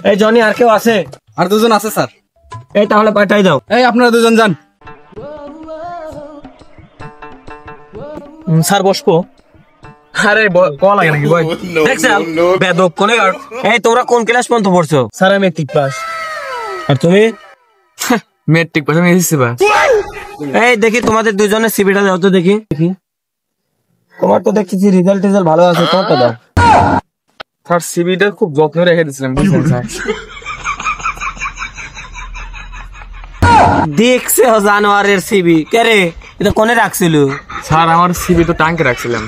এই জনি আর কেউ আছে? আর দুজন আছে স্যার। এই তাহলে পাঠাই দাও। এই আপনারা দুজন যান। স্যার বসবো? আরে কল লাগে নাকি বয়? দেখছেন বেদব কোনে। এই তোমরা কোন ক্লাস পর্যন্ত পড়ছো? স্যার আমি মেট্রিক পাস। আর তুমি? মেট্রিক পাস আমি এসেছি বা। এই দেখি তোমাদের দুজনের সিভিটা দাও তো দেখি। তোমার তো দেখছি রেজাল্ট ভালো আছে, তোমারটা দাও। স্যার সিভিটা খুব যত্ন রেখে দিয়েছিলাম বুঝছেন স্যার। দেখছে জানোয়ারের সিবি কে রে? এটা কোনে রাখছিল? স্যার আমার সিভি তো টাঙ্কে রাখছিলাম।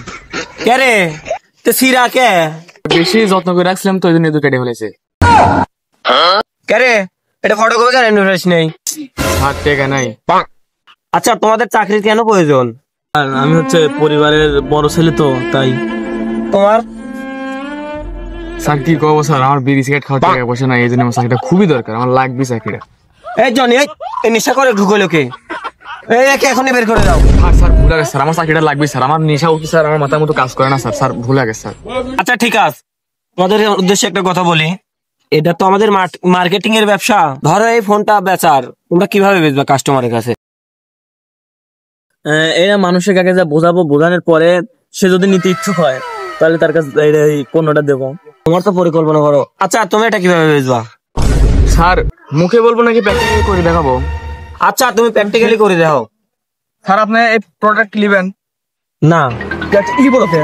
কে রে? তো সিরা কে? বেশি যত্ন করে রাখছিলাম তো ওই জন্য কেটে ফেলেছে। কে রে? এটা ফটোকপি কেন ইনভয়েস নেই? স্যার টেকা নাই। আচ্ছা তোমাদের চাকরির কেন প্রয়োজন? আমি হচ্ছে পরিবারের বড় ছেলে তো তাই। তোমার? স্যার কি করবো স্যার, আমার বিড়ি সিগারেট খাওয়ার টাকা পয়সা নাই, এই জন্য আমার চাকরিটা খুবই দরকার, আমার লাগবে চাকরিটা। এই জনি এই নেশা করে ঢুকো লোকে, এই একে এখনই বের করে দাও। স্যার ভুল গেছে স্যার, আমার চাকরিটা লাগবে স্যার, আমার নেশা উঠছে স্যার, আমার মাথার মতো কাজ করে না স্যার, স্যার ভুল গেছে স্যার। আচ্ছা ঠিক আছে, তোমাদের উদ্দেশ্যে একটা কথা বলি। এটা তো আমাদের মার্কেটিং এর ব্যবসা। ধরো এই ফোনটা বেচার, তোমরা কিভাবে বেচবা কাস্টমারের কাছে? এরা মানুষের কাছে যা বোঝাবো, বোঝানোর পরে সে যদি নিতে ইচ্ছুক হয় তাহলে তার কাছে এই পণ্যটা দেবো। তোমার তো পরিকল্পনা করো। আচ্ছা তুমি এটা কিভাবে বেচবা? স্যার মুখে বলবো নাকি প্র্যাকটিক্যালি করে দেখাবো? আচ্ছা তুমি প্র্যাকটিক্যালি করে দেখো। স্যার আপনি এই প্রোডাক্ট নেবেন না কি বলতে?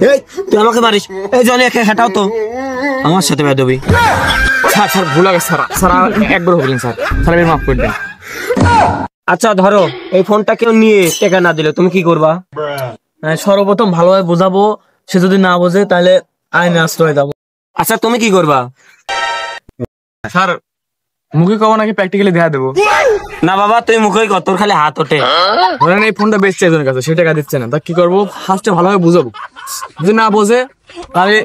এই তুই আমাকে মারিস? এই জনি একে হাঁটাও তো, আমার সাথে বেদবি। স্যার স্যার ভুল গেছে স্যার, স্যার একবার বললেন স্যার, স্যার আমি মাফ করে দেন। আচ্ছা ধরো এই ফোনটা কেউ নিয়ে টাকা না দিলে তুমি কি করবা? সর্বপ্রথম ভালোভাবে বোঝাবো, সে যদি না বোঝে তাহলে আইনে আশ্রয় দেবো। আচ্ছা তুমি কি করবা? স্যার মুখে কব নাকি প্র্যাকটিক্যালি দেখা দেবো? না বাবা তুই মুখেই কর, তোর খালি হাত ওঠে। ধরেন এই ফোনটা বেচছে একজনের কাছে, সে টাকা দিচ্ছে না, তা কি করবো? ফার্স্টে ভালোভাবে বুঝাবো, যদি না বোঝে তাহলে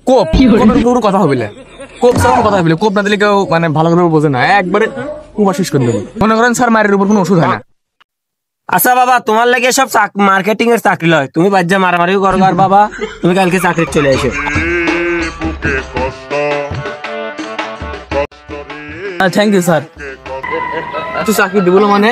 কোপের কথা হবে না, কোপ ছাড়া কথা হবে, কোপ না দিলে কেউ মানে ভালো করে বোঝে না, একবারে কুবা শেষ করে দেবো। মনে করেন স্যার মায়ের উপর কোনো ওষুধ হয় না। আচ্ছা বাবা তোমার লাগে সব মার্কেটিং এর চাকরি লয়, তুমি বাজ্যা মারামারিও করো। আর বাবা তুমি কালকে চাকরি চলে এসো। Thank you sir. তুই চাকরি দিবো মানে